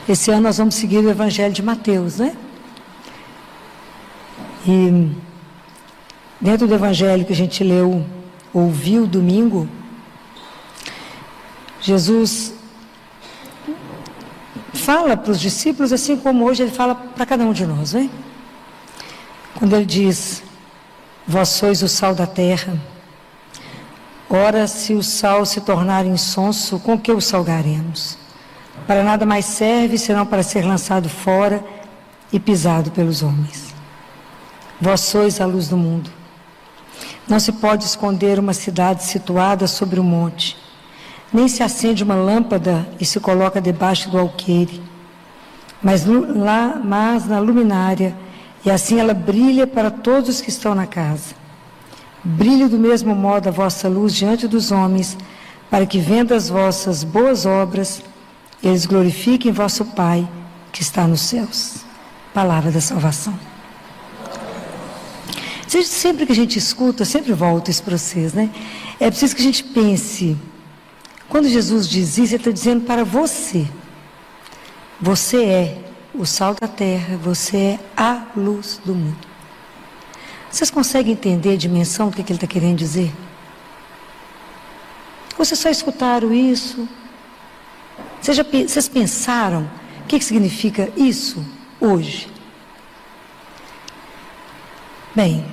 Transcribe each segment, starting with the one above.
Esse ano nós vamos seguir o Evangelho de Mateus, né? E dentro do Evangelho que a gente leu, ouviu domingo, Jesus fala para os discípulos, assim como hoje ele fala para cada um de nós, né? Quando ele diz: vós sois o sal da terra. Ora, se o sal se tornar insonso, com que o salgaremos? Para nada mais serve, senão para ser lançado fora e pisado pelos homens. Vós sois a luz do mundo. Não se pode esconder uma cidade situada sobre um monte, nem se acende uma lâmpada e se coloca debaixo do alqueire, mas na luminária, e assim ela brilha para todos os que estão na casa. Brilhe do mesmo modo a vossa luz diante dos homens, para que, vendo as vossas boas obras, eles glorifiquem vosso Pai que está nos céus. Palavra da salvação. Sempre que a gente escuta, eu sempre volto isso para vocês, né? É preciso que a gente pense. Quando Jesus diz isso, ele está dizendo para você. Você é o sal da terra, você é a luz do mundo. Vocês conseguem entender a dimensão do que ele está querendo dizer? Vocês só escutaram isso? Vocês pensaram o que significa isso hoje? Bem,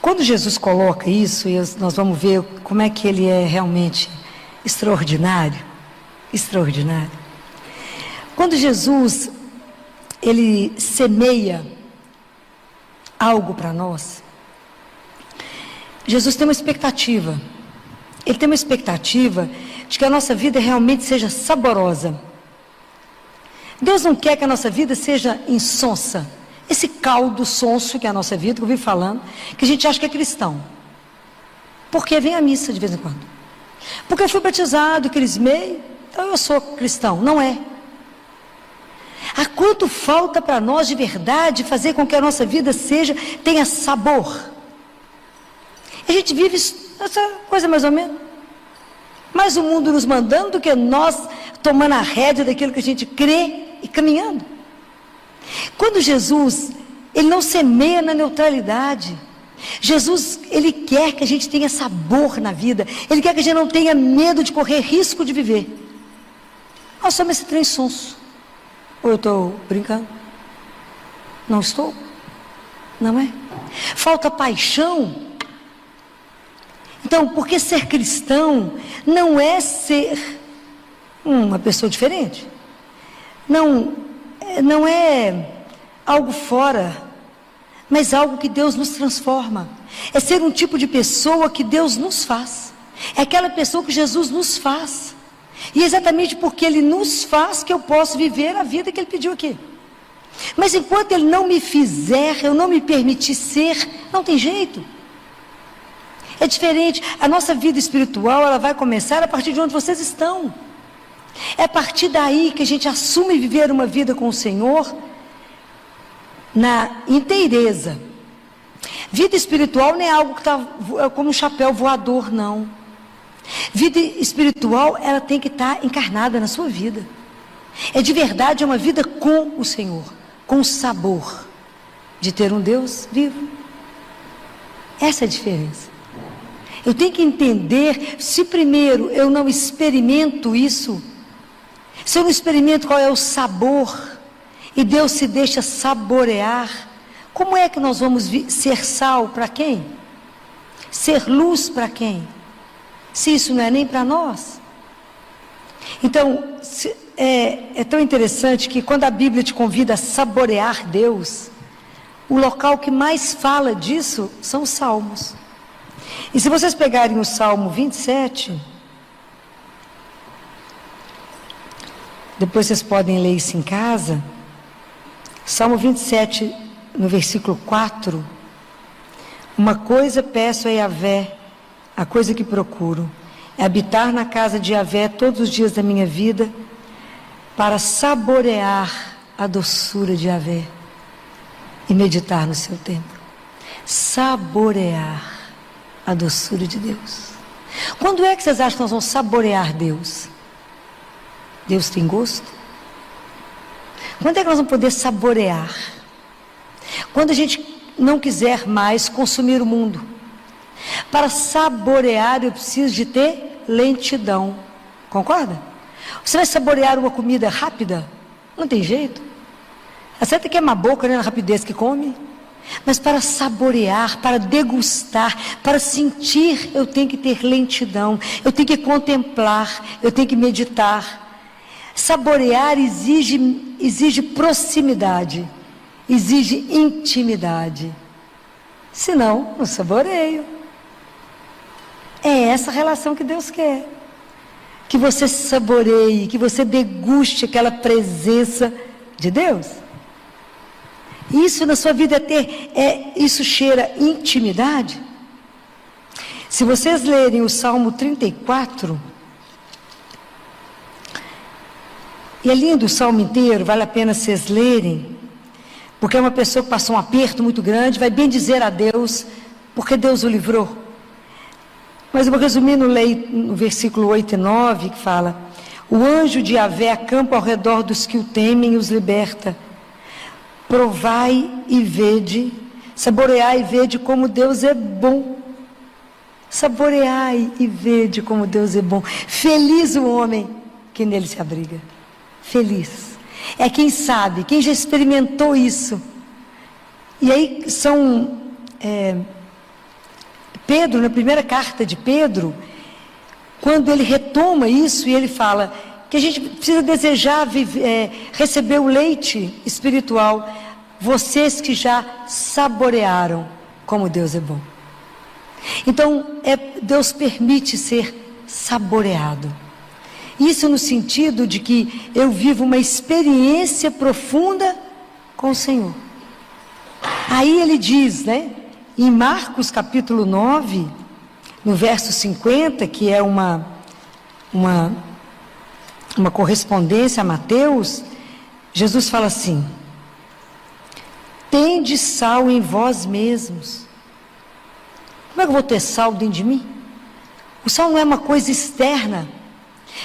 quando Jesus coloca isso, e nós vamos ver como é que ele é realmente extraordinário. Extraordinário. Quando Jesus, ele semeia algo para nós, Jesus tem uma expectativa. Ele tem uma expectativa de que a nossa vida realmente seja saborosa. Deus não quer que a nossa vida seja insonsa. Esse caldo sonso que é a nossa vida, que eu ouvi falando, que a gente acha que é cristão. Porque vem à missa de vez em quando. Porque eu fui batizado, crismei, então eu sou cristão. Não é. Há quanto falta para nós de verdade fazer com que a nossa vida tenha sabor. A gente vive essa coisa mais ou menos. Mais o mundo nos mandando do que nós tomando a rédea daquilo que a gente crê e caminhando. Quando Jesus, ele não semeia na neutralidade. Jesus, ele quer que a gente tenha sabor na vida. Ele quer que a gente não tenha medo de correr risco de viver. Nós somos esse trem sonso. Ou eu estou brincando? Não estou? Não é? Falta paixão. Então, porque ser cristão não é ser uma pessoa diferente. Não é algo fora, mas algo que Deus nos transforma. É ser um tipo de pessoa que Deus nos faz. É aquela pessoa que Jesus nos faz. E é exatamente porque Ele nos faz que eu posso viver a vida que Ele pediu aqui. Mas enquanto Ele não me fizer, eu não me permitir ser, não tem jeito. É diferente. A nossa vida espiritual, ela vai começar a partir de onde vocês estão. É a partir daí que a gente assume viver uma vida com o Senhor na inteireza. Vida espiritual não é algo que está como um chapéu voador, não. Vida espiritual, ela tem que estar encarnada na sua vida. É de verdade, é uma vida com o Senhor, com o sabor de ter um Deus vivo. Essa é a diferença. Eu tenho que entender, se primeiro eu não experimento isso, se eu não experimento qual é o sabor, e Deus se deixa saborear, como é que nós vamos ser sal para quem? Ser luz para quem? Se isso não é nem para nós. Então, é tão interessante que quando a Bíblia te convida a saborear Deus, o local que mais fala disso são os Salmos. E se vocês pegarem o Salmo 27, depois vocês podem ler isso em casa, Salmo 27, no versículo 4, uma coisa peço a Yahvé, a coisa que procuro, é habitar na casa de Yahvé todos os dias da minha vida, para saborear a doçura de Yahvé e meditar no seu templo. Saborear a doçura de Deus. Quando é que vocês acham que nós vamos saborear Deus? Deus tem gosto? Quando é que nós vamos poder saborear? Quando a gente não quiser mais consumir o mundo. Para saborear, eu preciso de ter lentidão. Concorda? Você vai saborear uma comida rápida? Não tem jeito. Acerta que queima a boca, né, na rapidez que come. Mas para saborear, para degustar, para sentir, eu tenho que ter lentidão. Eu tenho que contemplar, eu tenho que meditar. Saborear exige proximidade. Exige intimidade. Senão, não saboreio. É essa relação que Deus quer. Que você saboreie, que você deguste aquela presença de Deus. Isso na sua vida isso cheira intimidade. Se vocês lerem o Salmo 34, e é lindo o Salmo inteiro, vale a pena vocês lerem. Porque é uma pessoa que passou um aperto muito grande, vai bem dizer a Deus, porque Deus o livrou. Mas eu vou resumir no versículo 8 e 9, que fala: o anjo de Yahvé acampa ao redor dos que o temem e os liberta. Provai e vede, saboreai e vede como Deus é bom. Saboreai e vede como Deus é bom. Feliz o homem que nele se abriga. Feliz. É quem sabe, quem já experimentou isso. E aí Pedro, na primeira carta de Pedro, quando ele retoma isso e ele fala que a gente precisa desejar receber o leite espiritual, vocês que já saborearam como Deus é bom. Então, Deus permite ser saboreado. Isso no sentido de que eu vivo uma experiência profunda com o Senhor. Aí ele diz, né, em Marcos capítulo 9, no verso 50, que é uma correspondência a Mateus, Jesus fala assim: tende sal em vós mesmos. Como é que eu vou ter sal dentro de mim? O sal não é uma coisa externa.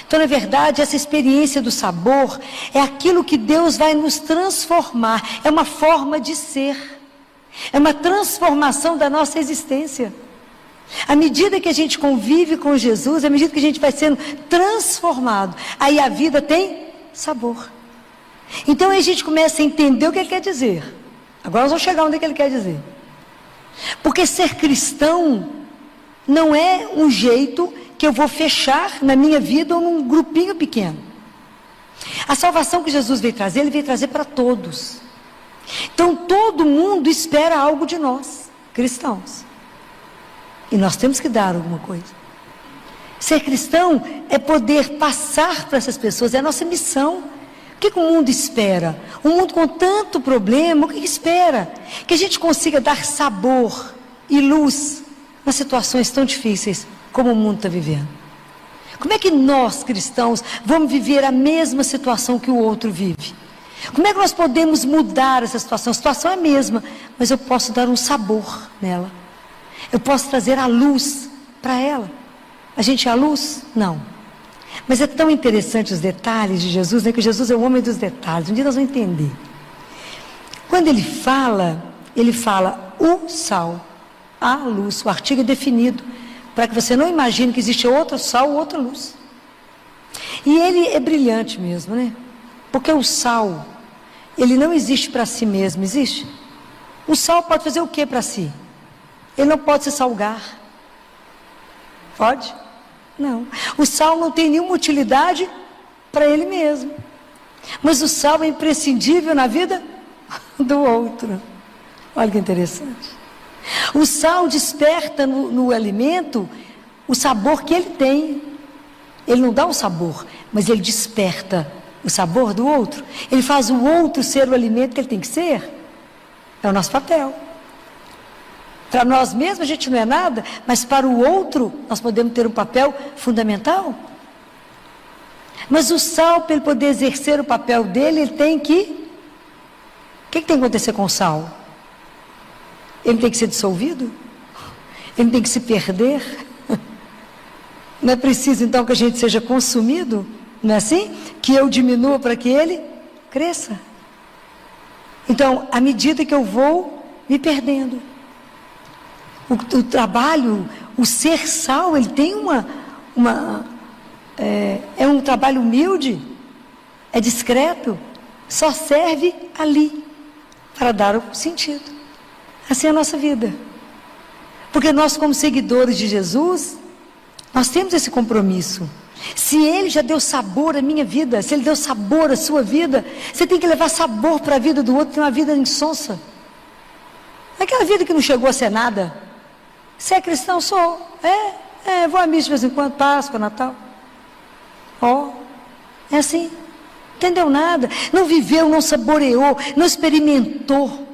Então, na verdade, essa experiência do sabor é aquilo que Deus vai nos transformar. É uma forma de ser. É uma transformação da nossa existência. À medida que a gente convive com Jesus, à medida que a gente vai sendo transformado, aí a vida tem sabor. Então, aí a gente começa a entender o que ele quer dizer. Agora nós vamos chegar onde é que ele quer dizer. Porque ser cristão não é um jeito que eu vou fechar na minha vida ou num grupinho pequeno. A salvação que Jesus veio trazer, ele veio trazer para todos. Então todo mundo espera algo de nós, cristãos. E nós temos que dar alguma coisa. Ser cristão é poder passar para essas pessoas, é a nossa missão. O que o mundo espera? Um mundo com tanto problema, o que espera? Que a gente consiga dar sabor e luz nas situações tão difíceis como o mundo está vivendo. Como é que nós, cristãos, vamos viver a mesma situação que o outro vive? Como é que nós podemos mudar essa situação? A situação é a mesma, mas eu posso dar um sabor nela. Eu posso trazer a luz para ela. A gente é a luz? Não. Mas é tão interessante os detalhes de Jesus, né? Que Jesus é o homem dos detalhes. Um dia nós vamos entender. Quando ele fala o sal, a luz. O artigo é definido para que você não imagine que existe outro sal ou outra luz. E ele é brilhante mesmo, né? Porque o sal, ele não existe para si mesmo, existe? O sal pode fazer o que para si? Ele não pode se salgar. Pode? Não. O sal não tem nenhuma utilidade para ele mesmo. Mas o sal é imprescindível na vida do outro. Olha que interessante. O sal desperta no alimento o sabor que ele tem. Ele não dá o sabor, mas ele desperta o sabor do outro. Ele faz o outro ser o alimento que ele tem que ser. É o nosso papel. Para nós mesmos a gente não é nada, mas para o outro nós podemos ter um papel fundamental. Mas o sal, para ele poder exercer o papel dele, ele tem que... O que tem que acontecer com o sal? Ele tem que ser dissolvido? Ele tem que se perder? Não é preciso então que a gente seja consumido? Não é assim? Que eu diminua para que ele cresça. Então, à medida que eu vou me perdendo, o trabalho, o ser sal, ele tem é um trabalho humilde, é discreto, só serve ali para dar o sentido. Assim é a nossa vida. Porque nós, como seguidores de Jesus, nós temos esse compromisso. Se Ele já deu sabor à minha vida, se Ele deu sabor à sua vida, você tem que levar sabor para a vida do outro, que é uma vida insonsa. Aquela vida que não chegou a ser nada. Você é cristão? Sou. Vou à missa de vez em quando, Páscoa, Natal. É assim. Entendeu nada. Não viveu, não saboreou, não experimentou.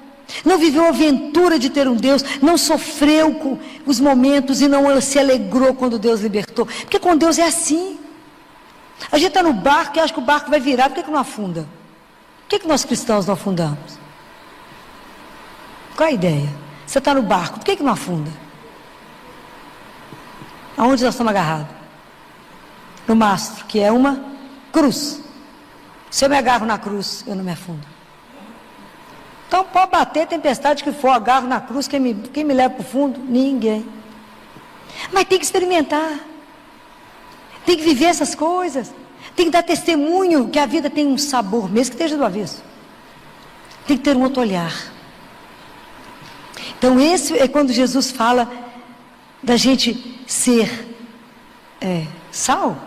Não viveu a aventura de ter um Deus, não sofreu com os momentos e não se alegrou quando Deus libertou. Porque com Deus é assim. A gente está no barco e acha que o barco vai virar, por que não afunda? Por que nós cristãos não afundamos? Qual a ideia? Você está no barco, por que não afunda? Aonde nós estamos agarrados? No mastro, que é uma cruz. Se eu me agarro na cruz, eu não me afundo. Então pode bater tempestade que for, agarro na cruz, quem me leva para o fundo? Ninguém. Mas tem que experimentar. Tem que viver essas coisas. Tem que dar testemunho que a vida tem um sabor, mesmo que esteja do avesso. Tem que ter um outro olhar. Então esse é quando Jesus fala da gente ser sal.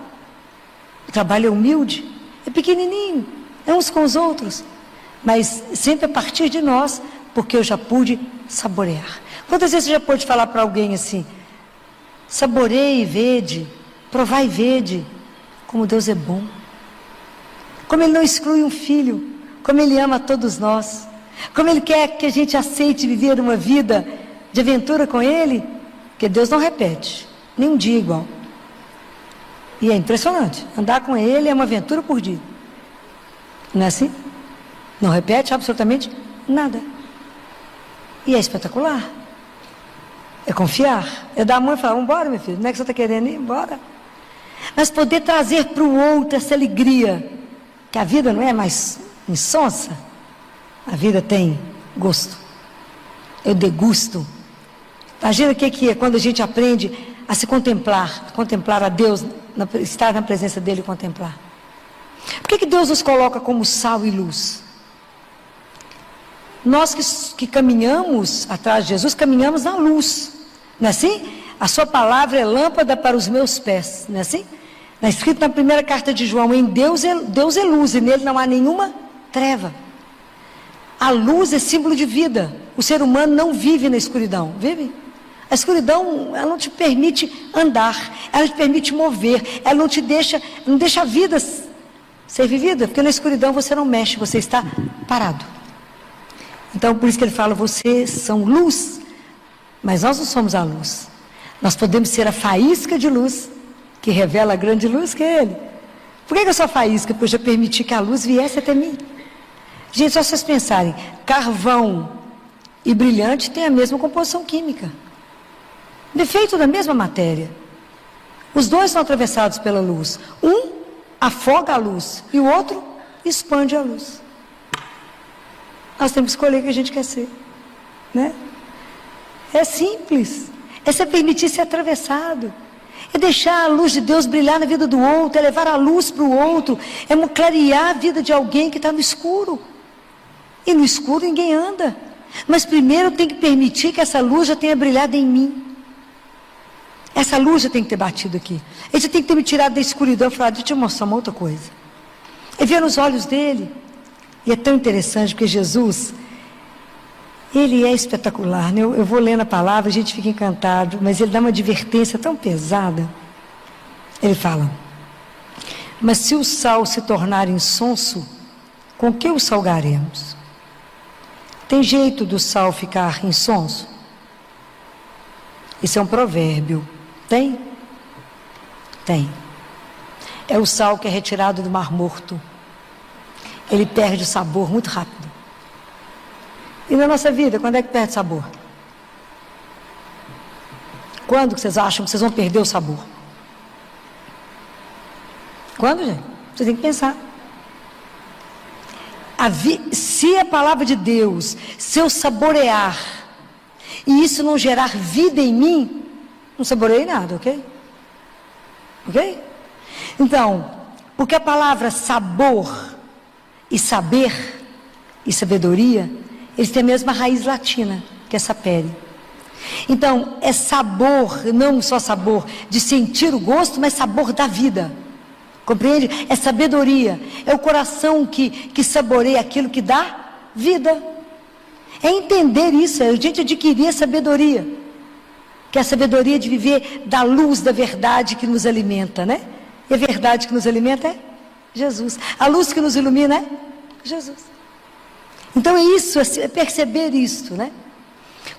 O trabalho é humilde, é pequenininho, é uns com os outros. Mas sempre a partir de nós, porque eu já pude saborear. Quantas vezes você já pôde falar para alguém assim: saboreie e vede, provai e vede, como Deus é bom, como Ele não exclui um filho, como Ele ama a todos nós, como Ele quer que a gente aceite viver uma vida de aventura com Ele, porque Deus não repete, nem um dia igual. E é impressionante, andar com Ele é uma aventura por dia, não é assim? Não repete absolutamente nada. E é espetacular. É confiar. É dar a mão e falar: vamos embora, meu filho. Não é que você está querendo ir? Embora. Mas poder trazer para o outro essa alegria. Que a vida não é mais insonsa. A vida tem gosto. Eu degusto. Imagina o que é quando a gente aprende a se contemplar. Contemplar a Deus. Estar na presença dEle e contemplar. Por que Deus nos coloca como sal e luz? Nós que caminhamos atrás de Jesus, caminhamos na luz, não é assim? A sua palavra é lâmpada para os meus pés, não é assim? Está escrito na primeira carta de João: em Deus é luz e nele não há nenhuma treva. A luz é símbolo de vida. O ser humano não vive na escuridão, vive? A escuridão, ela não te permite andar, ela te permite mover, ela não deixa a vida ser vivida, porque na escuridão você não mexe, você está parado. Então, por isso que ele fala: vocês são luz, mas nós não somos a luz. Nós podemos ser a faísca de luz, que revela a grande luz que é Ele. Por que eu sou a faísca? Porque eu já permiti que a luz viesse até mim. Gente, só vocês pensarem, carvão e brilhante têm a mesma composição química. Defeito da mesma matéria. Os dois são atravessados pela luz. Um afoga a luz e o outro expande a luz. Nós temos que escolher o que a gente quer ser, né? É simples. É se permitir ser atravessado. É deixar a luz de Deus brilhar na vida do outro. É levar a luz para o outro. É clarear a vida de alguém que está no escuro. E no escuro ninguém anda. Mas primeiro tem que permitir que essa luz já tenha brilhado em mim. Essa luz já tem que ter batido aqui. Ele já tem que ter me tirado da escuridão e falar: deixa eu te mostrar uma outra coisa. É ver nos olhos dele. E é tão interessante porque Jesus, Ele é espetacular, né? Eu vou lendo a palavra, a gente fica encantado, mas Ele dá uma advertência tão pesada. Ele fala: mas se o sal se tornar insonso, com que o salgaremos? Tem jeito do sal ficar insonso? Isso é um provérbio. Tem? Tem. É o sal que é retirado do Mar Morto. Ele perde o sabor muito rápido. E na nossa vida, quando é que perde o sabor? Quando que vocês acham que vocês vão perder o sabor? Quando, gente? Vocês têm que pensar. Se a palavra de Deus, se eu saborear, e isso não gerar vida em mim, não saboreei nada, ok? Ok? Então, porque a palavra sabor e saber e sabedoria, eles têm a mesma raiz latina, que é sapere. Então, é sabor, não só sabor de sentir o gosto, mas sabor da vida. Compreende? É sabedoria. É o coração que saboreia aquilo que dá vida. É entender isso, é a gente adquirir a sabedoria. Que é a sabedoria de viver da luz da verdade que nos alimenta, né? E a verdade que nos alimenta é Jesus. A luz que nos ilumina é Jesus. Então é isso, é perceber isso, né?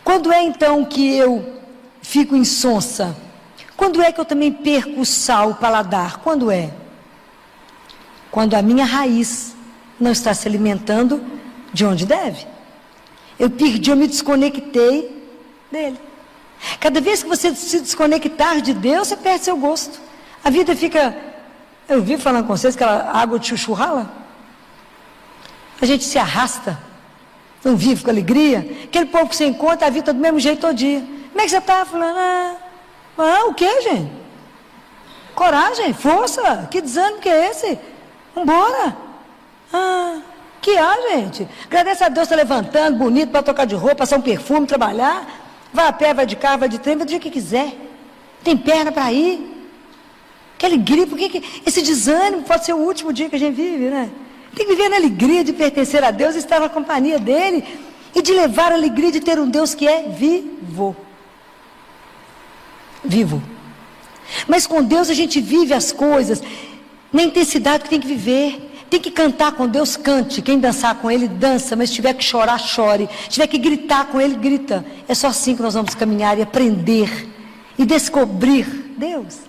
Quando é então que eu fico insonsa? Quando é que eu também perco o sal, o paladar? Quando é? Quando a minha raiz não está se alimentando de onde deve. Eu me desconectei dele. Cada vez que você se desconectar de Deus, você perde seu gosto. A vida fica... Eu vi falando com vocês que aquela água de chuchu rala. A gente se arrasta. Não vive com alegria. Aquele povo que você encontra, a vida do mesmo jeito todo dia. Como é que você está? Falando, o que, gente? Coragem, força. Que desânimo que é esse? Vambora. Que há, gente? Agradece a Deus, está levantando, bonito, para trocar de roupa, passar um perfume, trabalhar. Vai a pé, vai de carro, vai de trem, vai do jeito que quiser. Tem perna para ir. Que alegria, porque esse desânimo pode ser o último dia que a gente vive, né? Tem que viver na alegria de pertencer a Deus, estar na companhia dEle e de levar a alegria de ter um Deus que é vivo. Vivo. Mas com Deus a gente vive as coisas na intensidade que tem que viver. Tem que cantar com Deus, cante. Quem dançar com Ele, dança. Mas se tiver que chorar, chore. Se tiver que gritar com Ele, grita. É só assim que nós vamos caminhar e aprender e descobrir Deus.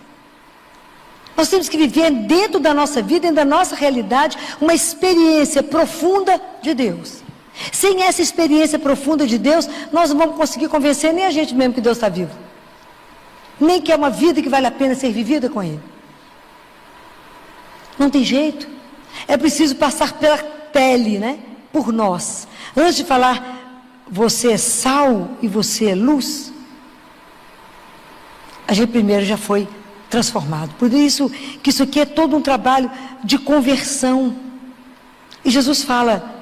Nós temos que viver dentro da nossa vida, dentro da nossa realidade, uma experiência profunda de Deus. Sem essa experiência profunda de Deus, nós não vamos conseguir convencer nem a gente mesmo que Deus está vivo. Nem que é uma vida que vale a pena ser vivida com Ele. Não tem jeito. É preciso passar pela pele, né? Por nós. Antes de falar, você é sal e você é luz, a gente primeiro já foi transformado. Por isso que isso aqui é todo um trabalho de conversão. E Jesus fala,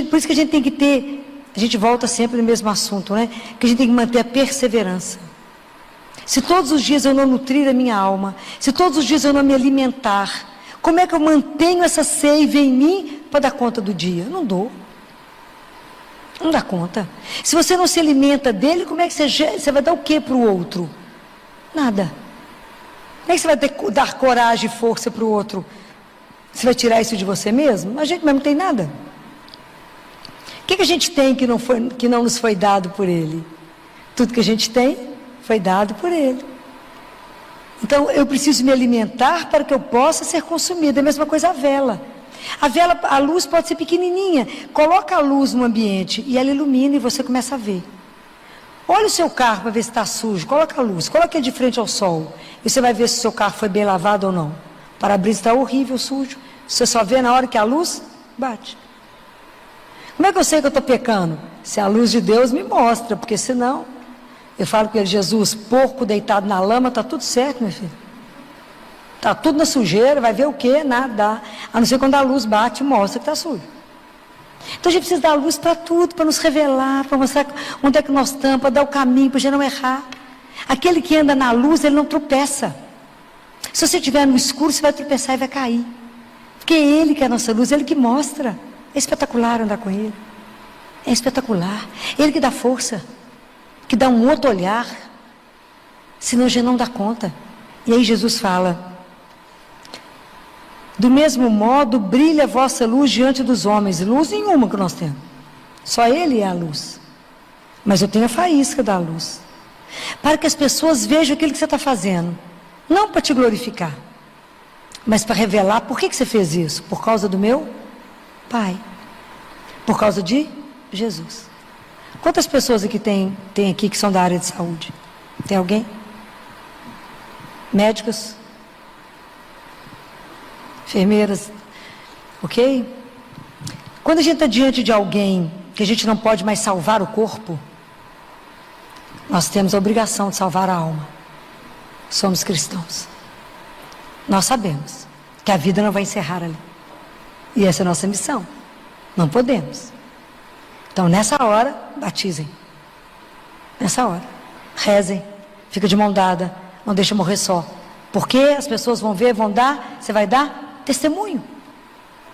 por isso que a gente tem que ter, a gente volta sempre no mesmo assunto, né? Que a gente tem que manter a perseverança. Se todos os dias eu não nutrir a minha alma, se todos os dias eu não me alimentar, como é que eu mantenho essa seiva em mim para dar conta do dia? Não dou. Não dá conta. Se você não se alimenta dele, como é que você vai dar o que para o outro? Nada. Como é que você vai dar coragem e força para o outro? Você vai tirar isso de você mesmo? A gente mesmo não tem nada. O que a gente tem que não nos foi dado por ele? Tudo que a gente tem foi dado por ele. Então eu preciso me alimentar para que eu possa ser consumida. É a mesma coisa a vela. A luz pode ser pequenininha. Coloca a luz no ambiente e ela ilumina e você começa a ver. Olha o seu carro para ver se está sujo. Coloca a luz, coloca ele de frente ao sol. E você vai ver se o seu carro foi bem lavado ou não. O para-brisa está horrível, sujo. Você só vê na hora que a luz bate. Como é que eu sei que eu estou pecando? Se a luz de Deus me mostra, porque senão... Eu falo com ele, Jesus, porco deitado na lama, está tudo certo, meu filho. Está tudo na sujeira, vai ver o quê? Nada. A não ser quando a luz bate e mostra que está sujo. Então a gente precisa dar luz para tudo, para nos revelar, para mostrar onde é que nós estamos, para dar o caminho, para a gente não errar. Aquele que anda na luz, ele não tropeça. Se você estiver no escuro, você vai tropeçar e vai cair. Porque é Ele que é a nossa luz, Ele que mostra. É espetacular andar com Ele. É espetacular. Ele que dá força. Que dá um outro olhar, senão a gente não dá conta. E aí Jesus fala, do mesmo modo brilha a vossa luz diante dos homens. Luz nenhuma que nós temos, só Ele é a luz, mas eu tenho a faísca da luz, para que as pessoas vejam aquilo que você está fazendo, não para te glorificar, mas para revelar por que você fez isso. Por causa do meu Pai, por causa de Jesus. Quantas pessoas aqui tem aqui que são da área de saúde? Tem alguém? Médicos? Enfermeiras? Ok? Quando a gente está diante de alguém que a gente não pode mais salvar o corpo, nós temos a obrigação de salvar a alma. Somos cristãos. Nós sabemos que a vida não vai encerrar ali. E essa é a nossa missão. Não podemos. Então, nessa hora, batizem. Nessa hora. Rezem. Fica de mão dada. Não deixa morrer só. Porque as pessoas vão ver, vão dar, você vai dar testemunho.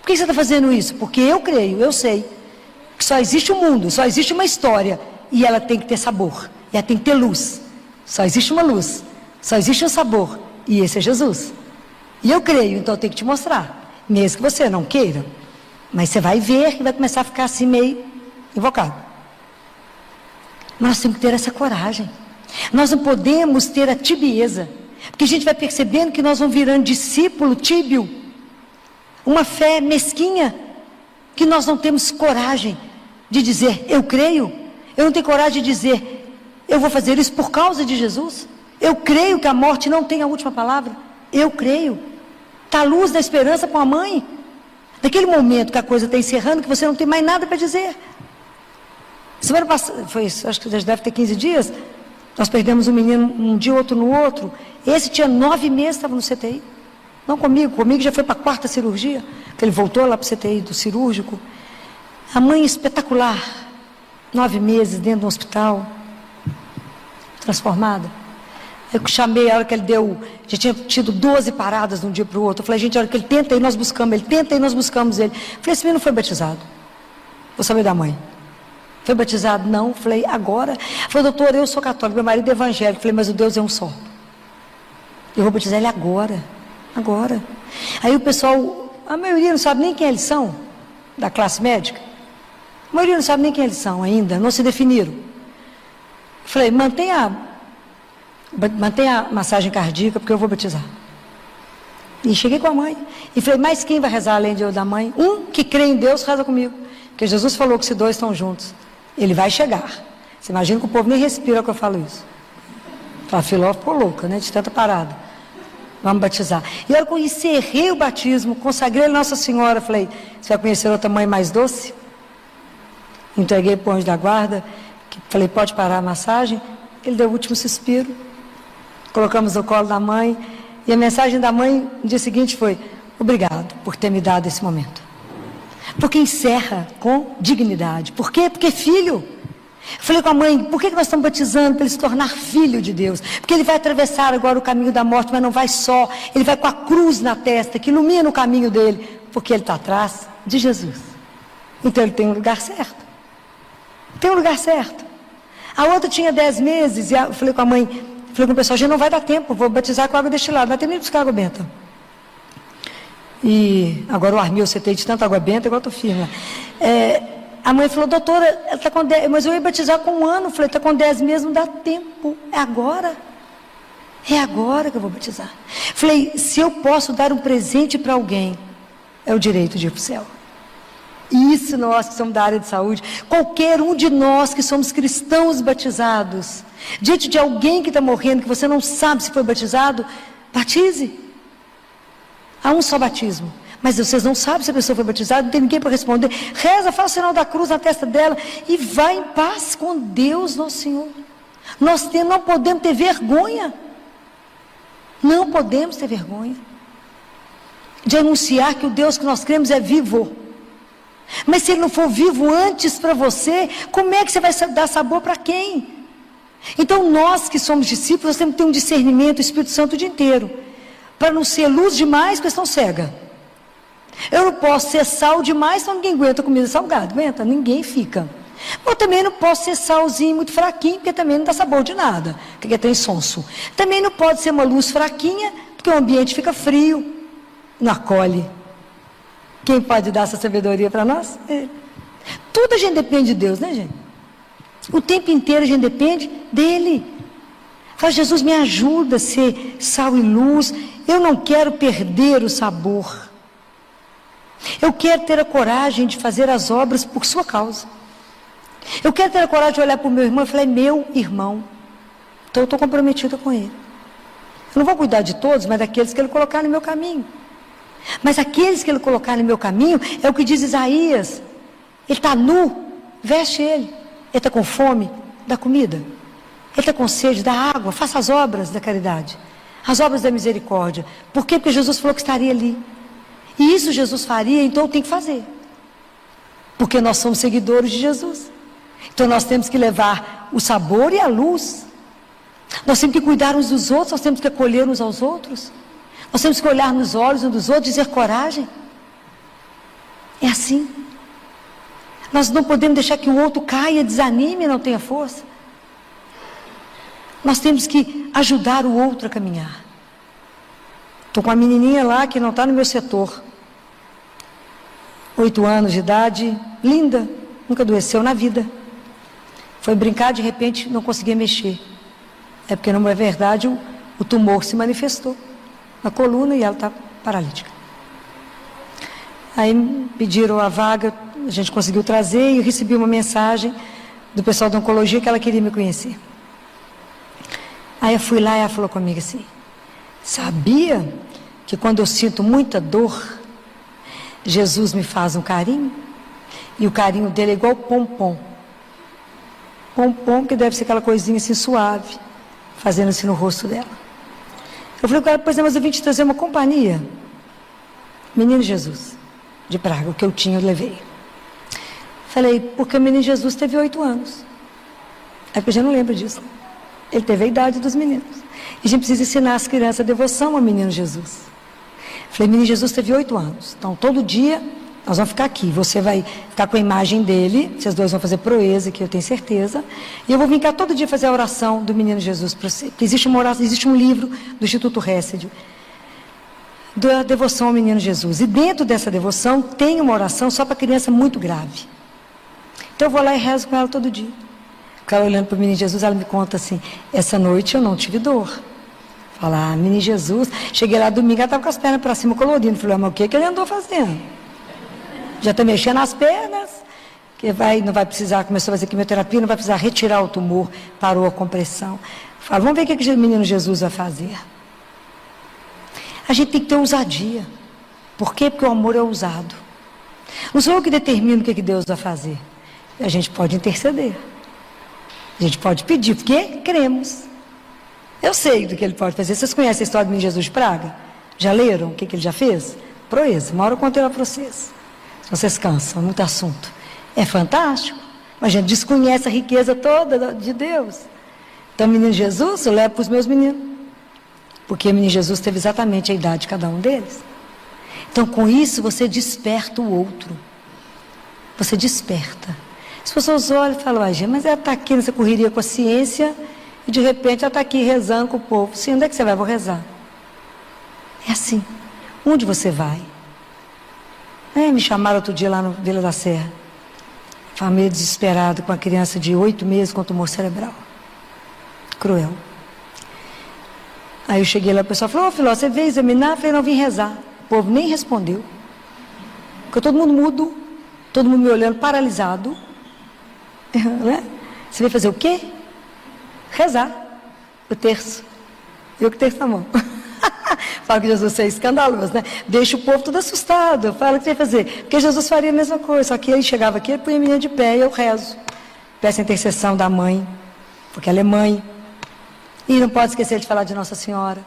Por que você está fazendo isso? Porque eu creio, eu sei, que só existe um mundo, só existe uma história, e ela tem que ter sabor, e ela tem que ter luz. Só existe uma luz, só existe um sabor, e esse é Jesus. E eu creio, então eu tenho que te mostrar, mesmo que você não queira, mas você vai ver e vai começar a ficar assim meio invocado. Nós temos que ter essa coragem. Nós não podemos ter a tibieza, porque a gente vai percebendo que nós vamos virando discípulo tíbio, uma fé mesquinha, que nós não temos coragem de dizer, eu creio. Eu não tenho coragem de dizer, eu vou fazer isso por causa de Jesus. Eu creio que a morte não tem a última palavra. Eu creio. Está a luz da esperança com a mãe. Naquele momento que a coisa está encerrando, que você não tem mais nada para dizer. Semana passada, acho que já deve ter 15 dias, nós perdemos um menino um dia, outro no outro. Esse tinha 9 meses, estava no CTI. Não comigo já foi para a 4ª cirurgia, que ele voltou lá para o CTI do cirúrgico. A mãe espetacular, 9 meses dentro do hospital, transformada. Eu chamei a hora que ele deu, já tinha tido 12 paradas de um dia para o outro. Eu falei, gente, a hora que ele tenta aí, nós buscamos ele, tenta aí, nós buscamos ele. Eu falei, esse menino foi batizado. Vou saber da mãe. Foi batizado? Não. Eu falei, agora? Falei, doutor, eu sou católico, meu marido é evangélico. Eu falei, mas o Deus é um só. Eu vou batizar ele agora. Agora. Aí o pessoal, a maioria não sabe nem quem eles são, da classe médica. A maioria não sabe nem quem eles são ainda, não se definiram. Falei, mantenha a massagem cardíaca, porque eu vou batizar. E cheguei com a mãe. E falei, mas quem vai rezar além de eu da mãe? Um que crê em Deus reza comigo. Porque Jesus falou que se 2 estão juntos, ele vai chegar. Você imagina que o povo nem respira quando eu falo isso. A Filó ficou louca, né? De tanta parada. Vamos batizar. E eu encerrei o batismo, consagrei Nossa Senhora. Falei, você vai conhecer outra mãe mais doce? Entreguei para o anjo da guarda. Falei, pode parar a massagem? Ele deu o último suspiro. Colocamos no colo da mãe. E a mensagem da mãe no dia seguinte foi, obrigado por ter me dado esse momento. Porque encerra com dignidade. Por quê? Porque é filho. Eu falei com a mãe, por que nós estamos batizando? Para ele se tornar filho de Deus. Porque ele vai atravessar agora o caminho da morte, mas não vai só. Ele vai com a cruz na testa, que ilumina o caminho dele. Porque ele está atrás de Jesus. Então ele tem um lugar certo. Tem um lugar certo. A outra tinha 10 meses, e eu falei com a mãe, falei com o pessoal, gente, não vai dar tempo, vou batizar com água destilada, vai ter nem buscar água benta. E agora eu armei o CTI de tanta água benta, igual estou firme. A mãe falou, doutora, ela está com 10, mas eu ia batizar com 1 ano. Eu falei, está com 10 meses, não dá tempo. É agora. É agora que eu vou batizar. Falei, se eu posso dar um presente para alguém, é o direito de ir para o céu. Isso nós que somos da área de saúde, qualquer um de nós que somos cristãos batizados, diante de alguém que está morrendo, que você não sabe se foi batizado, batize. Há um só batismo. Mas vocês não sabem se a pessoa foi batizada, não tem ninguém para responder. Reza, faz o sinal da cruz na testa dela e vai em paz com Deus, nosso Senhor. Nós não podemos ter vergonha. Não podemos ter vergonha de anunciar que o Deus que nós cremos é vivo. Mas se ele não for vivo antes para você, como é que você vai dar sabor para quem? Então nós que somos discípulos, nós temos que ter um discernimento, o Espírito Santo o dia inteiro. Para não ser luz demais, questão cega. Eu não posso ser sal demais, senão ninguém aguenta comida salgada. Aguenta? Ninguém fica. Eu também não posso ser salzinho muito fraquinho, porque também não dá sabor de nada, porque tem sonso. Também não pode ser uma luz fraquinha, porque o ambiente fica frio, não acolhe. Quem pode dar essa sabedoria para nós? Tudo a gente depende de Deus, né, gente? O tempo inteiro a gente depende dele. Fala, Jesus, me ajuda a ser sal e luz. Eu não quero perder o sabor. Eu quero ter a coragem de fazer as obras por sua causa. Eu quero ter a coragem de olhar para o meu irmão e falar, é meu irmão. Então eu estou comprometida com ele. Eu não vou cuidar de todos, mas daqueles que ele colocar no meu caminho. Mas aqueles que ele colocar no meu caminho, é o que diz Isaías, Ele está nu, veste ele. Ele está com fome, dá comida. Ele está com sede, dá água. Faça as obras da caridade, as obras da misericórdia. Por quê? Porque Jesus falou que estaria ali. E isso Jesus faria, então eu tenho que fazer. Porque nós somos seguidores de Jesus. Então nós temos que levar o sabor e a luz. Nós temos que cuidar uns dos outros, nós temos que acolher uns aos outros. Nós temos que olhar nos olhos uns dos outros, dizer coragem. É assim. Nós não podemos deixar que o outro caia, desanime e não tenha força. Nós temos que ajudar o outro a caminhar. Estou com uma menininha lá que não está no meu setor. 8 anos de idade, linda, nunca adoeceu na vida. Foi brincar, de repente não conseguia mexer. É porque, não é verdade, o tumor se manifestou na coluna e ela está paralítica. Aí pediram a vaga, a gente conseguiu trazer e eu recebi uma mensagem do pessoal da oncologia que ela queria me conhecer. Aí eu fui lá e ela falou comigo assim: sabia que quando eu sinto muita dor, Jesus me faz um carinho? E o carinho dele é igual pompom. Pompom, que deve ser aquela coisinha assim suave, fazendo assim no rosto dela. Eu falei com ela: pois é, mas eu vim te trazer uma companhia. Menino Jesus, de Praga, o que eu tinha eu levei. Falei: porque o menino Jesus teve 8 anos. É porque eu já não lembro disso. Ele teve a idade dos meninos. E a gente precisa ensinar as crianças a devoção ao menino Jesus. Falei: menino Jesus teve 8 anos. Então, todo dia, nós vamos ficar aqui. Você vai ficar com a imagem dele. Vocês dois vão fazer proeza, que eu tenho certeza. E eu vou vir cá todo dia fazer a oração do menino Jesus para você. Porque existe uma oração, existe um livro do Instituto Hesed, da devoção ao menino Jesus. E dentro dessa devoção, tem uma oração só para criança muito grave. Então, eu vou lá e rezo com ela todo dia. Ela olhando para o menino Jesus, ela me conta assim: essa noite eu não tive dor. Fala: menino Jesus. Cheguei lá domingo, ela estava com as pernas para cima colorindo. Falei: mas o que ele andou fazendo? Já está mexendo as pernas, que não vai precisar, começou a fazer quimioterapia, não vai precisar retirar o tumor, parou a compressão. Fala: vamos ver o que o menino Jesus vai fazer. A gente tem que ter ousadia. Por quê? Porque o amor é ousado. Não sou eu que determino o que Deus vai fazer. A gente pode interceder. A gente pode pedir, porque cremos. Eu sei do que ele pode fazer. Vocês conhecem a história do menino Jesus de Praga? Já leram o que ele já fez? Proeza. Uma hora eu contei ela para vocês. Vocês cansam, muito assunto. É fantástico. Mas a gente desconhece a riqueza toda de Deus. Então, o menino Jesus, eu levo para os meus meninos. Porque o menino Jesus teve exatamente a idade de cada um deles. Então, com isso, você desperta o outro. Você desperta. As pessoas olham e falam: mas ela está aqui nessa correria com a ciência e de repente ela está aqui rezando com o povo. Sim, onde é que você vai? Vou rezar. É assim. Onde você vai? Me chamaram outro dia lá no Vila da Serra. Família desesperada com a criança de 8 meses com tumor cerebral. Cruel. Aí eu cheguei lá, o pessoal falou: Filó, você veio examinar? Eu falei: não, vim rezar. O povo nem respondeu. Ficou todo mundo mudo, todo mundo me olhando, paralisado. Né? Você veio fazer o quê? Rezar. O terço. Eu que terço na mão. Fala que Jesus é escandaloso, né? Deixa o povo todo assustado. Fala o que você vai fazer. Porque Jesus faria a mesma coisa. Só que ele chegava aqui, ele punha a menina de pé e eu rezo. Peço a intercessão da mãe, porque ela é mãe. E não pode esquecer de falar de Nossa Senhora.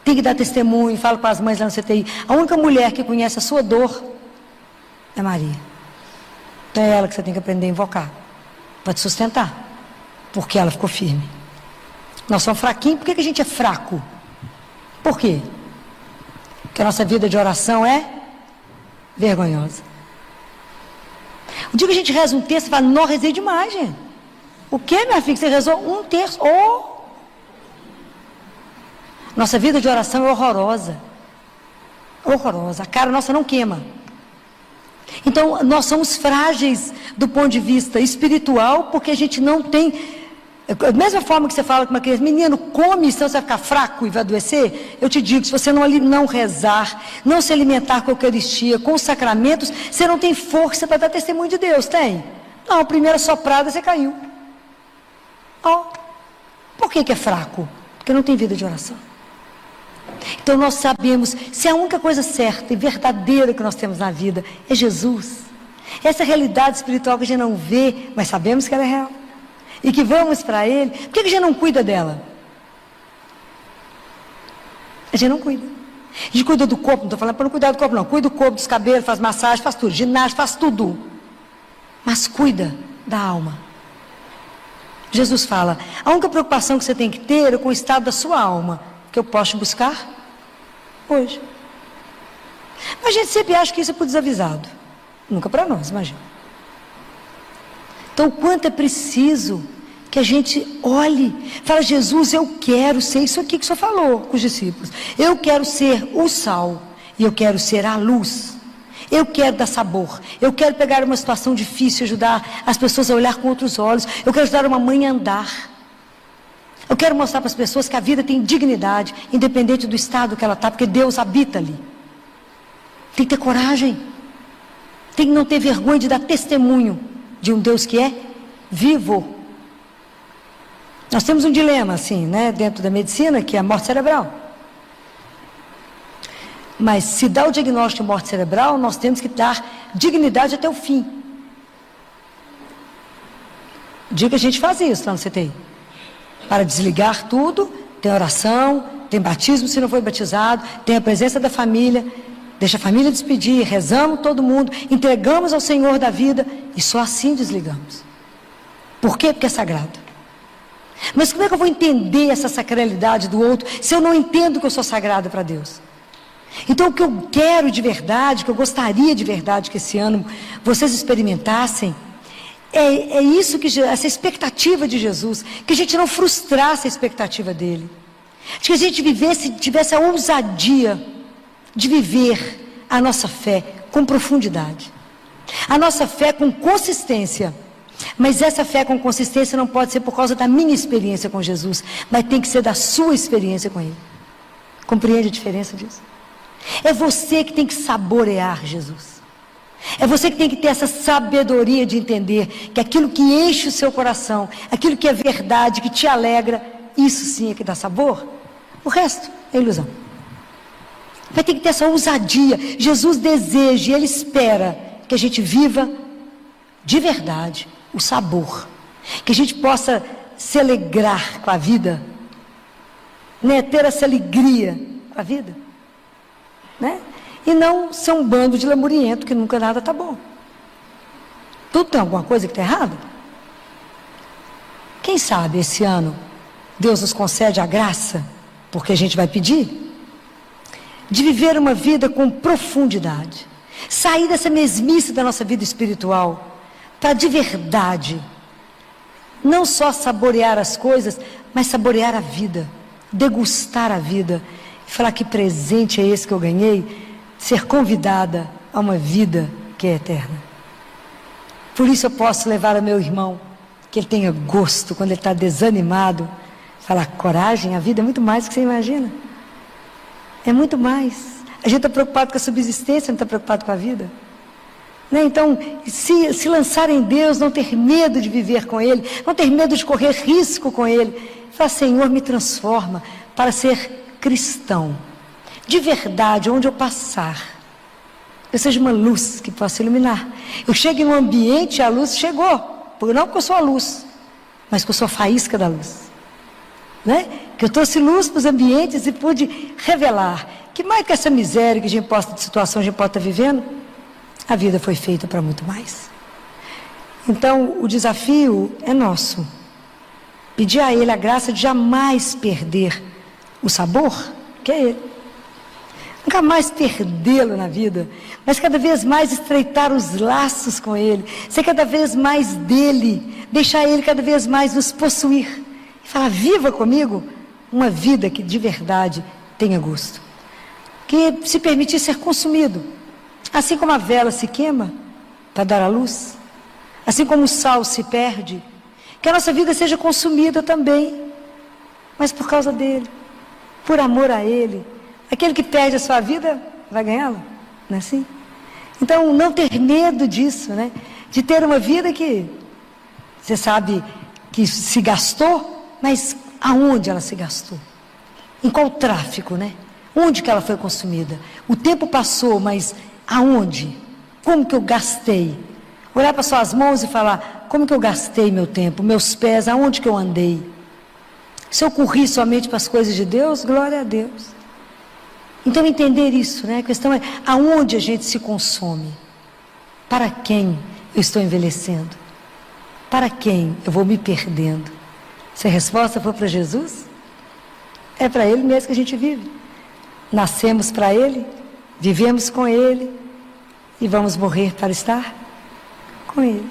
Tem que dar testemunho. Fala para as mães lá no CTI. A única mulher que conhece a sua dor é Maria. Então é ela que você tem que aprender a invocar. Para te sustentar. Porque ela ficou firme. Nós somos fraquinhos. Por que a gente é fraco? Por quê? Porque a nossa vida de oração é vergonhosa. O dia que a gente reza um terço, você fala: não, rezei demais, gente. O que, minha filha? Você rezou um terço? Nossa vida de oração é horrorosa. Horrorosa. A cara nossa não queima. Então, nós somos frágeis do ponto de vista espiritual, porque a gente não tem... Da mesma forma que você fala com uma criança: menino, come, senão você vai ficar fraco e vai adoecer. Eu te digo, se você não rezar, não se alimentar com a Eucaristia, com os sacramentos, você não tem força para dar testemunho de Deus, tem? Não, a primeira soprada você caiu. Por que é fraco? Porque não tem vida de oração. Então nós sabemos, se a única coisa certa e verdadeira que nós temos na vida é Jesus, Essa realidade espiritual que a gente não vê, mas sabemos que ela é real. E que vamos para Ele. Por que a gente não cuida dela? A gente não cuida. A gente cuida do corpo, não estou falando para não cuidar do corpo, não. Cuida do corpo, dos cabelos, faz massagem, faz tudo. Ginástica, faz tudo. Mas cuida da alma. Jesus fala, a única preocupação que você tem que ter é com o estado da sua alma, que eu posso buscar hoje. Mas a gente sempre acha que isso é por desavisado. Nunca para nós, imagina. Então, o quanto é preciso que a gente olhe, fala, Jesus, eu quero ser isso aqui que o Senhor falou com os discípulos. Eu quero ser o sal e eu quero ser a luz. Eu quero dar sabor. Eu quero pegar uma situação difícil e ajudar as pessoas a olhar com outros olhos. Eu quero ajudar uma mãe a andar. Eu quero mostrar para as pessoas que a vida tem dignidade, independente do estado que ela está, porque Deus habita ali. Tem que ter coragem. Tem que não ter vergonha de dar testemunho de um Deus que é vivo. Nós temos um dilema, assim, né, dentro da medicina, que é a morte cerebral. Mas se dá o diagnóstico de morte cerebral, nós temos que dar dignidade até o fim. Diga que a gente faz isso lá no CTI. Para desligar tudo, tem oração, tem batismo se não foi batizado, tem a presença da família, deixa a família despedir, rezamos todo mundo, entregamos ao Senhor da vida e só assim desligamos. Por quê? Porque é sagrado. Mas como é que eu vou entender essa sacralidade do outro se eu não entendo que eu sou sagrado para Deus? Então o que eu quero de verdade, o que eu gostaria de verdade que esse ano vocês experimentassem, é isso, essa expectativa de Jesus, que a gente não frustrasse a expectativa dele, que a gente tivesse a ousadia de viver a nossa fé com profundidade, a nossa fé com consistência. Mas essa fé com consistência não pode ser por causa da minha experiência com Jesus, mas tem que ser da sua experiência com Ele. Compreende a diferença disso? É você que tem que saborear Jesus. É você que tem que ter essa sabedoria de entender que aquilo que enche o seu coração, aquilo que é verdade, que te alegra, isso sim é que dá sabor. O resto é ilusão. Vai ter que ter essa ousadia. Jesus deseja e Ele espera que a gente viva de verdade o sabor, que a gente possa se alegrar com a vida, né? Ter essa alegria com a vida, né? E não ser um bando de lamuriento que nunca nada está bom. Tudo tem alguma coisa que está errada? Quem sabe esse ano Deus nos concede a graça, porque a gente vai pedir, de viver uma vida com profundidade, sair dessa mesmice da nossa vida espiritual, para de verdade, não só saborear as coisas, mas saborear a vida, degustar a vida, e falar que presente é esse que eu ganhei, ser convidada a uma vida que é eterna. Por isso eu posso levar ao meu irmão, que ele tenha gosto, quando ele está desanimado, falar, coragem, a vida é muito mais do que você imagina, é muito mais. A gente está preocupado com a subsistência, não está preocupado com a vida. Então, se lançar em Deus, não ter medo de viver com Ele, não ter medo de correr risco com Ele, falar, Senhor, me transforma para ser cristão, de verdade, onde eu passar, eu seja uma luz que possa iluminar. Eu chego em um ambiente, a luz chegou, não porque eu sou a luz, mas porque eu sou a faísca da luz, né? Que eu trouxe luz para os ambientes e pude revelar que mais que essa miséria que a gente possa, de situação a gente pode estar vivendo, a vida foi feita para muito mais. Então, o desafio é nosso. Pedir a Ele a graça de jamais perder o sabor, que é Ele. Nunca mais perdê-lo na vida, mas cada vez mais estreitar os laços com Ele, ser cada vez mais dEle, deixar Ele cada vez mais nos possuir. E falar, viva comigo uma vida que de verdade tenha gosto. Que se permitir ser consumido. Assim como a vela se queima para dar a luz, assim como o sal se perde, que a nossa vida seja consumida também, mas por causa dele, por amor a ele. Aquele que perde a sua vida vai ganhá-la, não é assim? Então, não ter medo disso, né? De ter uma vida que você sabe que se gastou, mas aonde ela se gastou? Em qual tráfico, né? Onde que ela foi consumida? O tempo passou, mas aonde? Como que eu gastei Olhar para suas mãos e falar, como que eu gastei meu tempo, meus pés, aonde que eu andei? Se eu corri somente para as coisas de Deus, glória a Deus. Então entender isso, né? A questão é, aonde a gente se consome? Para quem eu estou envelhecendo? Para quem eu vou me perdendo? Se a resposta for para Jesus, é para Ele mesmo que a gente vive. Nascemos para Ele, vivemos com Ele e vamos morrer para estar com Ele.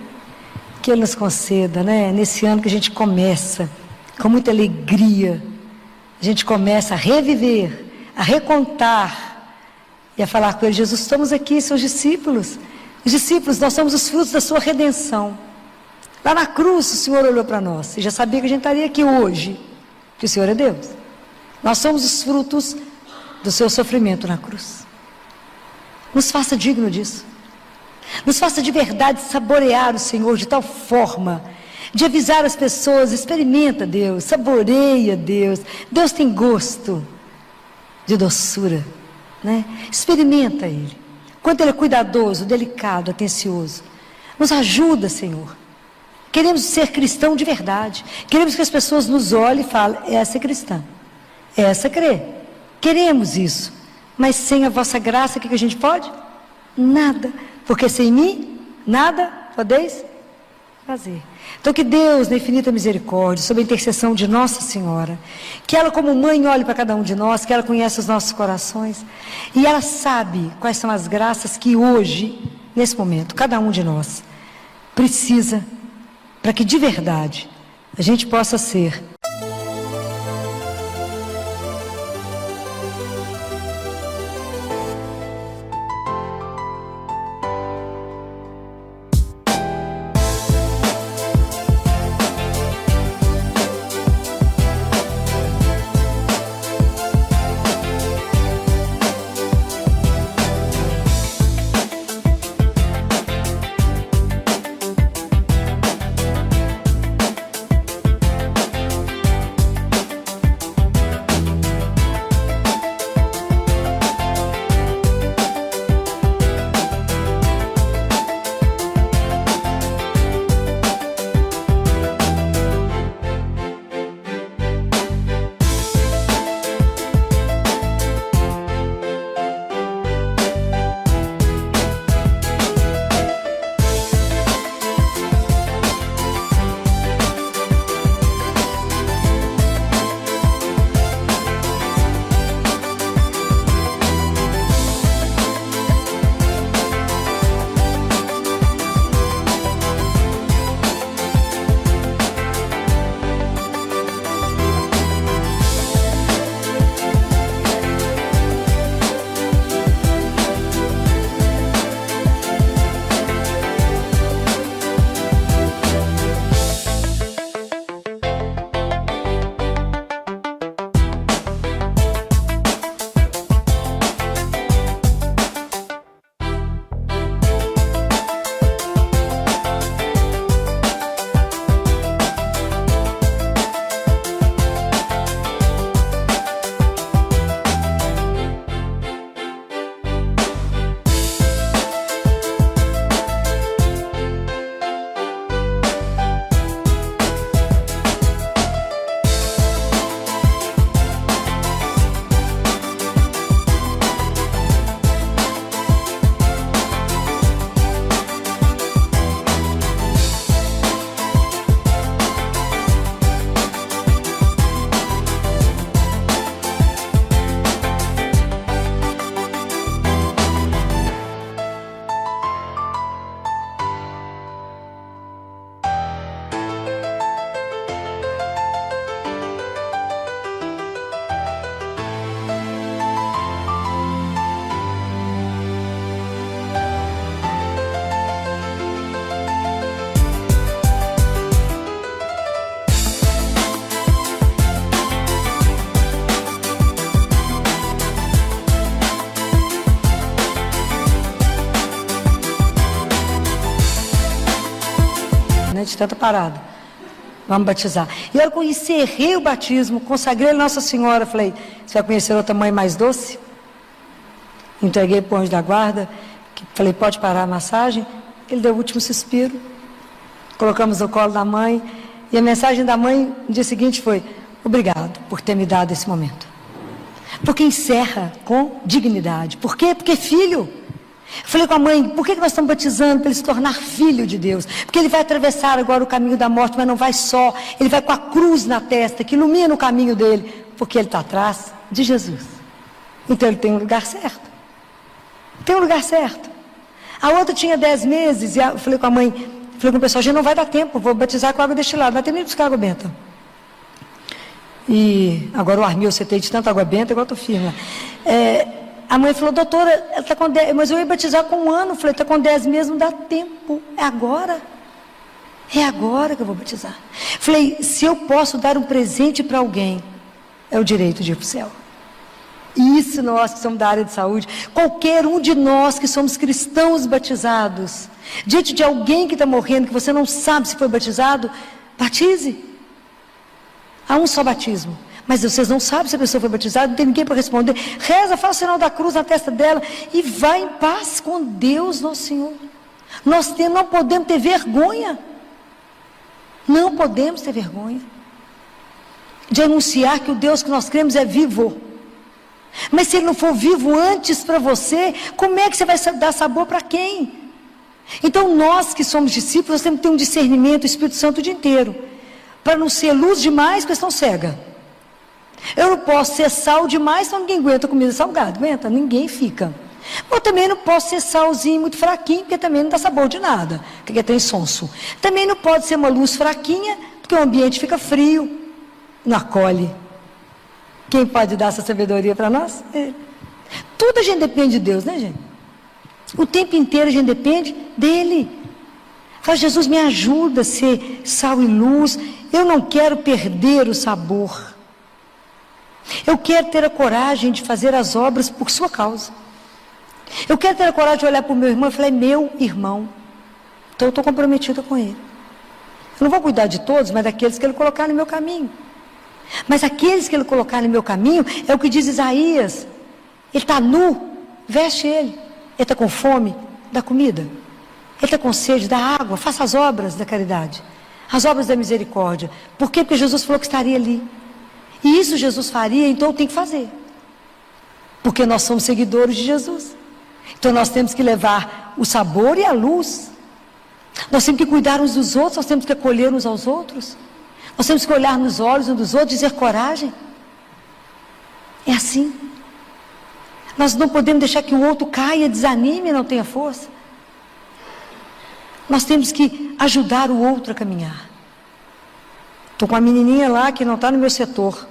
Que Ele nos conceda, né? Nesse ano que a gente começa, com muita alegria, a gente começa a reviver, a recontar e a falar com Ele, Jesus, estamos aqui, seus discípulos. Os discípulos, nós somos os frutos da sua redenção. Lá na cruz o Senhor olhou para nós e já sabia que a gente estaria aqui hoje, que o Senhor é Deus. Nós somos os frutos do seu sofrimento na cruz. Nos faça digno disso. Nos faça de verdade saborear o Senhor de tal forma, de avisar as pessoas, experimenta Deus, saboreia Deus. Deus tem gosto de doçura, né? Experimenta Ele. Quanto Ele é cuidadoso, delicado, atencioso. Nos ajuda, Senhor. Queremos ser cristão de verdade. Queremos que as pessoas nos olhem e falem, essa é cristã, essa crê. Queremos isso. Mas sem a vossa graça, o que a gente pode? Nada. Porque sem mim, nada podeis fazer. Então que Deus, na infinita misericórdia, sob a intercessão de Nossa Senhora, que ela como mãe olhe para cada um de nós, que ela conhece os nossos corações, e ela sabe quais são as graças que hoje, nesse momento, cada um de nós precisa, para que de verdade a gente possa ser de tanta parada. Vamos batizar. E eu encerrei o batismo, consagrei a Nossa Senhora. Falei, você vai conhecer outra mãe mais doce? Entreguei para o anjo da guarda. Falei, pode parar a massagem? ele deu o último suspiro, colocamos no colo da mãe, e a mensagem da mãe no dia seguinte foi: obrigado por ter me dado esse momento. Porque encerra com dignidade. Por quê? Porque é filho. Eu falei com a mãe: por que nós estamos batizando? Para ele se tornar filho de Deus. Porque ele vai atravessar agora o caminho da morte, mas não vai só. Ele vai com a cruz na testa, que ilumina o caminho dele, porque ele está atrás de Jesus. Então ele tem um lugar certo. Tem um lugar certo. A outra tinha 10 meses, e eu falei com a mãe, falei com o pessoal: a gente não vai dar tempo, vou batizar com água destilada, não vai ter nem buscar água benta. E agora o Armil, você tem de tanta água benta, igual eu estou firme. A mãe falou: doutora, ela está com 10, mas eu ia batizar com 1 ano. Eu falei: está com 10 meses, não dá tempo, é agora. É agora que eu vou batizar. Falei: se eu posso dar um presente para alguém, é o direito de ir para o céu. Isso nós que somos da área de saúde, qualquer um de nós que somos cristãos batizados, diante de alguém que está morrendo, que você não sabe se foi batizado, batize. Há um só batismo, mas vocês não sabem se a pessoa foi batizada, não tem ninguém para responder. Reza, faz o sinal da cruz na testa dela e vai em paz com Deus, nosso Senhor. Nós não podemos ter vergonha, não podemos ter vergonha de anunciar que o Deus que nós cremos é vivo. Mas se ele não for vivo antes para você, como é que você vai dar sabor para quem? Então nós que somos discípulos, nós temos que ter um discernimento, o Espírito Santo o dia inteiro, para não ser luz demais, questão cega. Eu não posso ser sal demais, senão ninguém aguenta comida salgada, aguenta? Ninguém fica. Eu também não posso ser salzinho muito fraquinho, porque também não dá sabor de nada, porque tem sonso. Também não pode ser uma luz fraquinha, porque o ambiente fica frio, não acolhe. Quem pode dar essa sabedoria para nós? Tudo a gente depende de Deus, né, gente? O tempo inteiro a gente depende dele. Fala: Jesus, me ajuda a ser sal e luz. Eu não quero perder o sabor. Eu quero ter a coragem de fazer as obras por sua causa. Eu quero ter a coragem de olhar para o meu irmão e falar: é meu irmão. Então eu estou comprometida com ele. Eu não vou cuidar de todos, mas daqueles que ele colocar no meu caminho. Mas aqueles que ele colocar no meu caminho, é o que diz Isaías: ele está nu, veste ele. Ele está com fome, dá comida. Ele está com sede, dá água. Faça as obras da caridade, as obras da misericórdia. Por quê? Porque Jesus falou que estaria ali. E isso Jesus faria, então eu tenho que fazer. Porque nós somos seguidores de Jesus. Então nós temos que levar o sabor e a luz. Nós temos que cuidar uns dos outros, nós temos que acolher uns aos outros. Nós temos que olhar nos olhos uns dos outros, dizer coragem. É assim. Nós não podemos deixar que o outro caia, desanime e não tenha força. Nós temos que ajudar o outro a caminhar. Estou com uma menininha lá que não está no meu setor.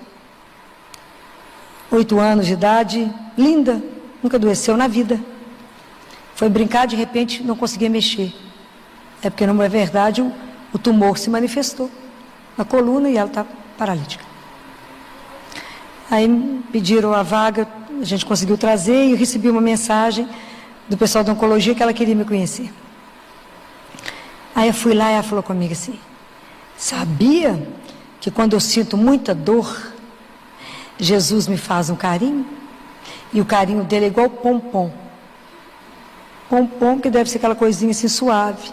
8 anos de idade, linda, nunca adoeceu na vida. Foi brincar, de repente não conseguia mexer. É porque não é verdade, o tumor se manifestou na coluna e ela está paralítica. Aí pediram a vaga, a gente conseguiu trazer, e eu recebi uma mensagem do pessoal da oncologia que ela queria me conhecer. Aí eu fui lá e ela falou comigo assim: sabia que quando eu sinto muita dor, Jesus me faz um carinho? E o carinho dele é igual pompom. Pompom, que deve ser aquela coisinha assim suave,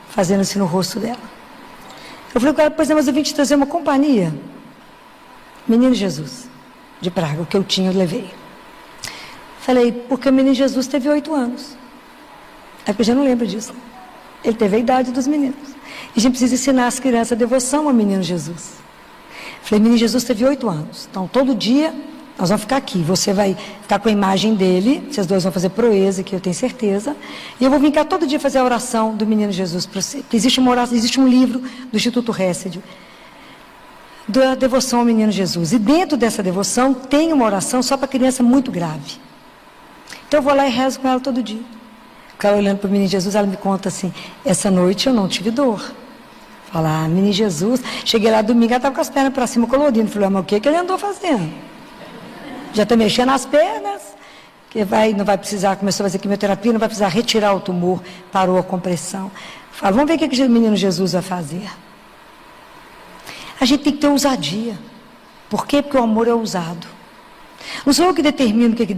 fazendo assim no rosto dela. Eu falei com ela: pois é, mas eu vim te trazer uma companhia. Menino Jesus, de Praga, o que eu tinha eu levei. Falei: porque o menino Jesus teve 8 anos. É porque eu já não lembro disso. Ele teve a idade dos meninos. E a gente precisa ensinar as crianças a devoção ao menino Jesus. Falei: menino Jesus teve 8 anos. Então todo dia nós vamos ficar aqui. Você vai ficar com a imagem dele. Vocês dois vão fazer proeza, que eu tenho certeza. E eu vou vir cá todo dia fazer a oração do menino Jesus para você. Existe uma oração, existe um livro do Instituto Hesed da devoção ao menino Jesus. E dentro dessa devoção tem uma oração só para criança muito grave. Então eu vou lá e rezo com ela todo dia. Ela olhando para o menino Jesus, ela me conta assim: essa noite eu não tive dor. Fala: menino Jesus. Cheguei lá domingo, ela estava com as pernas para cima colorindo. Falei: mas o que ele andou fazendo? Já está mexendo as pernas, que não vai precisar, começou a fazer quimioterapia, não vai precisar retirar o tumor, parou a compressão. Fala: vamos ver o que o menino Jesus vai fazer. A gente tem que ter ousadia. Por quê? Porque o amor é ousado. Não sou eu que determino o que Deus